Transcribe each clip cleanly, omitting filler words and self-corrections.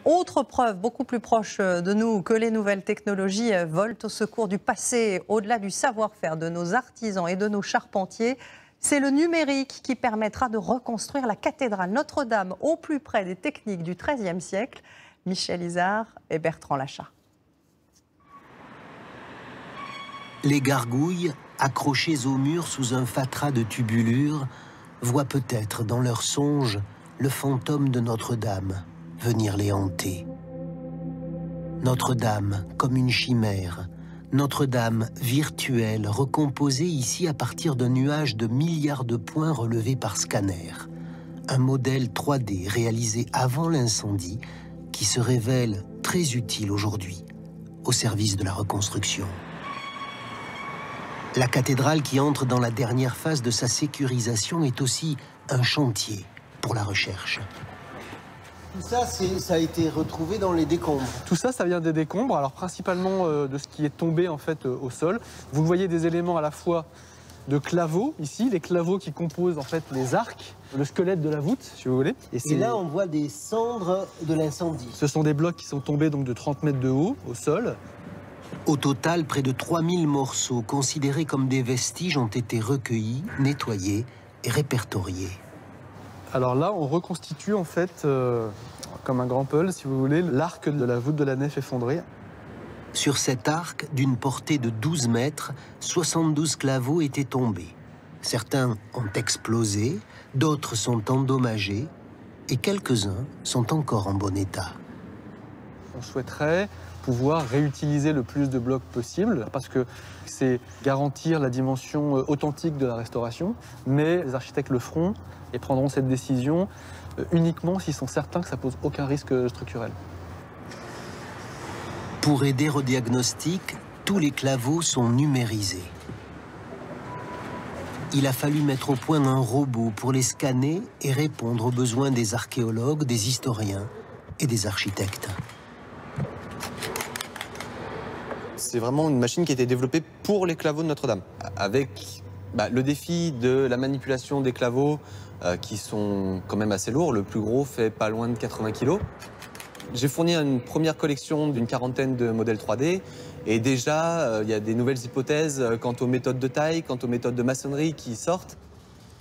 Autre preuve beaucoup plus proche de nous que les nouvelles technologies volent au secours du passé, au-delà du savoir-faire de nos artisans et de nos charpentiers. C'est le numérique qui permettra de reconstruire la cathédrale Notre-Dame au plus près des techniques du XIIIe siècle. Michel Izard et Bertrand Lachat. Les gargouilles, accrochées au mur sous un fatras de tubulure, voient peut-être dans leurs songes le fantôme de Notre-Dame venir les hanter. Notre-Dame comme une chimère, Notre-Dame virtuelle, recomposée ici à partir d'un nuage de milliards de points relevés par scanner. Un modèle 3D réalisé avant l'incendie qui se révèle très utile aujourd'hui au service de la reconstruction. La cathédrale qui entre dans la dernière phase de sa sécurisation est aussi un chantier pour la recherche. Tout ça, ça a été retrouvé dans les décombres. Tout ça, ça vient des décombres, alors principalement de ce qui est tombé en fait au sol. Vous voyez des éléments à la fois de claveaux ici, les claveaux qui composent en fait les arcs, le squelette de la voûte, si vous voulez. Et là, on voit des cendres de l'incendie. Ce sont des blocs qui sont tombés donc de 30 mètres de haut au sol. Au total, près de 3000 morceaux considérés comme des vestiges ont été recueillis, nettoyés et répertoriés. Alors là, on reconstitue en fait, comme un grand puzzle, si vous voulez, l'arc de la voûte de la nef effondrée. Sur cet arc, d'une portée de 12 mètres, 72 claveaux étaient tombés. Certains ont explosé, d'autres sont endommagés, et quelques-uns sont encore en bon état. On souhaiterait pouvoir réutiliser le plus de blocs possible, parce que c'est garantir la dimension authentique de la restauration, mais les architectes le feront et prendront cette décision uniquement s'ils sont certains que ça pose aucun risque structurel. Pour aider au diagnostic, tous les claveaux sont numérisés. Il a fallu mettre au point un robot pour les scanner et répondre aux besoins des archéologues, des historiens et des architectes. C'est vraiment une machine qui a été développée pour les claveaux de Notre-Dame, avec le défi de la manipulation des claveaux qui sont quand même assez lourds. Le plus gros fait pas loin de 80 kg. J'ai fourni une première collection d'une quarantaine de modèles 3D et déjà il y a des nouvelles hypothèses quant aux méthodes de taille, quant aux méthodes de maçonnerie qui sortent.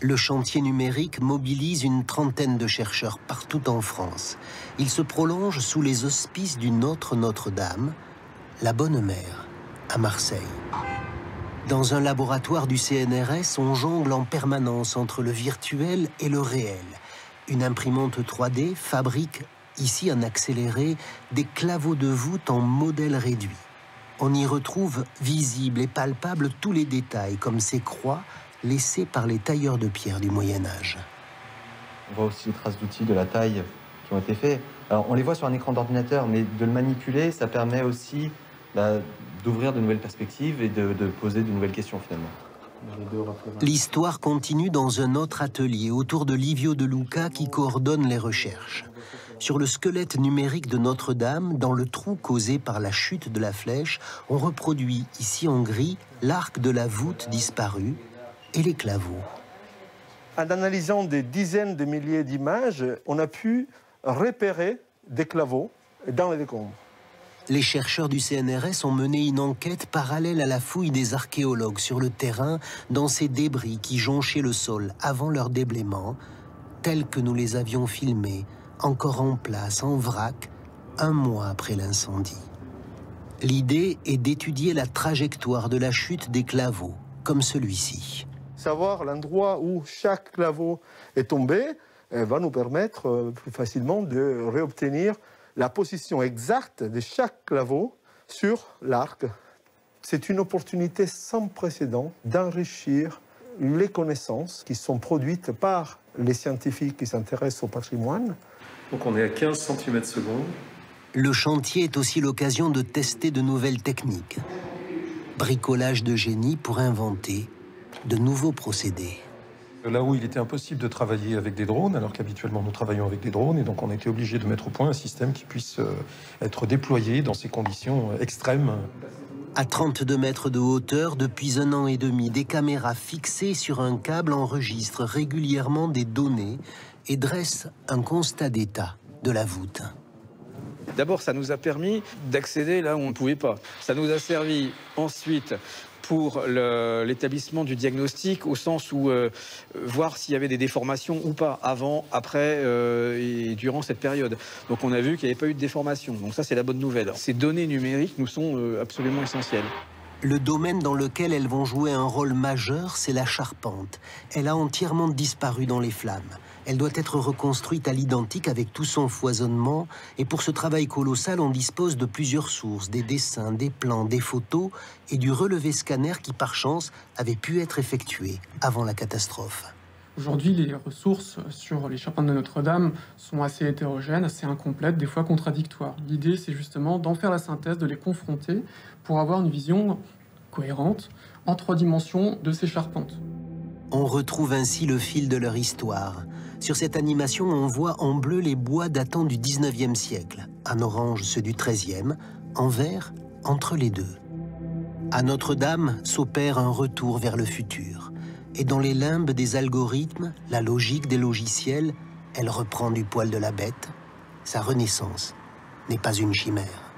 Le chantier numérique mobilise une trentaine de chercheurs partout en France. Il se prolonge sous les auspices d'une autre Notre-Dame, la Bonne Mère, à Marseille. Dans un laboratoire du CNRS, on jongle en permanence entre le virtuel et le réel. Une imprimante 3D fabrique, ici en accéléré, des claveaux de voûte en modèle réduit. On y retrouve visibles et palpables tous les détails, comme ces croix laissées par les tailleurs de pierre du Moyen-Âge. On voit aussi les traces d'outils de la taille qui ont été faits. Alors, on les voit sur un écran d'ordinateur, mais de le manipuler, ça permet aussi d'ouvrir de nouvelles perspectives et de poser de nouvelles questions, finalement. L'histoire continue dans un autre atelier, autour de Livio De Luca, qui coordonne les recherches. Sur le squelette numérique de Notre-Dame, dans le trou causé par la chute de la flèche, on reproduit, ici en gris, l'arc de la voûte disparue et les claveaux. En analysant des dizaines de milliers d'images, on a pu repérer des claveaux dans les décombres. Les chercheurs du CNRS ont mené une enquête parallèle à la fouille des archéologues sur le terrain dans ces débris qui jonchaient le sol avant leur déblaiement, tels que nous les avions filmés, encore en place, en vrac, un mois après l'incendie. L'idée est d'étudier la trajectoire de la chute des claveaux, comme celui-ci. Savoir l'endroit où chaque claveau est tombé va nous permettre plus facilement de réobtenir la position exacte de chaque claveau sur l'arc. C'est une opportunité sans précédent d'enrichir les connaissances qui sont produites par les scientifiques qui s'intéressent au patrimoine. Donc on est à 15 cm/s. Le chantier est aussi l'occasion de tester de nouvelles techniques. Bricolage de génie pour inventer de nouveaux procédés. Là où il était impossible de travailler avec des drones, alors qu'habituellement nous travaillons avec des drones, et donc on a été obligé de mettre au point un système qui puisse être déployé dans ces conditions extrêmes. À 32 mètres de hauteur, depuis 1 an et demi, des caméras fixées sur un câble enregistrent régulièrement des données et dressent un constat d'état de la voûte. D'abord, ça nous a permis d'accéder là où on ne pouvait pas. Ça nous a servi ensuite pour l'établissement du diagnostic, au sens où voir s'il y avait des déformations ou pas, avant, après et durant cette période. Donc on a vu qu'il n'y avait pas eu de déformation. Donc ça, c'est la bonne nouvelle. Ces données numériques nous sont absolument essentielles. Le domaine dans lequel elles vont jouer un rôle majeur, c'est la charpente. Elle a entièrement disparu dans les flammes. Elle doit être reconstruite à l'identique avec tout son foisonnement. Et pour ce travail colossal, on dispose de plusieurs sources, des dessins, des plans, des photos et du relevé scanner qui, par chance, avait pu être effectué avant la catastrophe. Aujourd'hui, les ressources sur les charpentes de Notre-Dame sont assez hétérogènes, assez incomplètes, des fois contradictoires. L'idée, c'est justement d'en faire la synthèse, de les confronter pour avoir une vision cohérente en 3 dimensions de ces charpentes. On retrouve ainsi le fil de leur histoire. Sur cette animation, on voit en bleu les bois datant du 19e siècle, en orange ceux du 13e, en vert entre les deux. À Notre-Dame s'opère un retour vers le futur. Et dans les limbes des algorithmes, la logique des logiciels, elle reprend du poil de la bête. Sa renaissance n'est pas une chimère.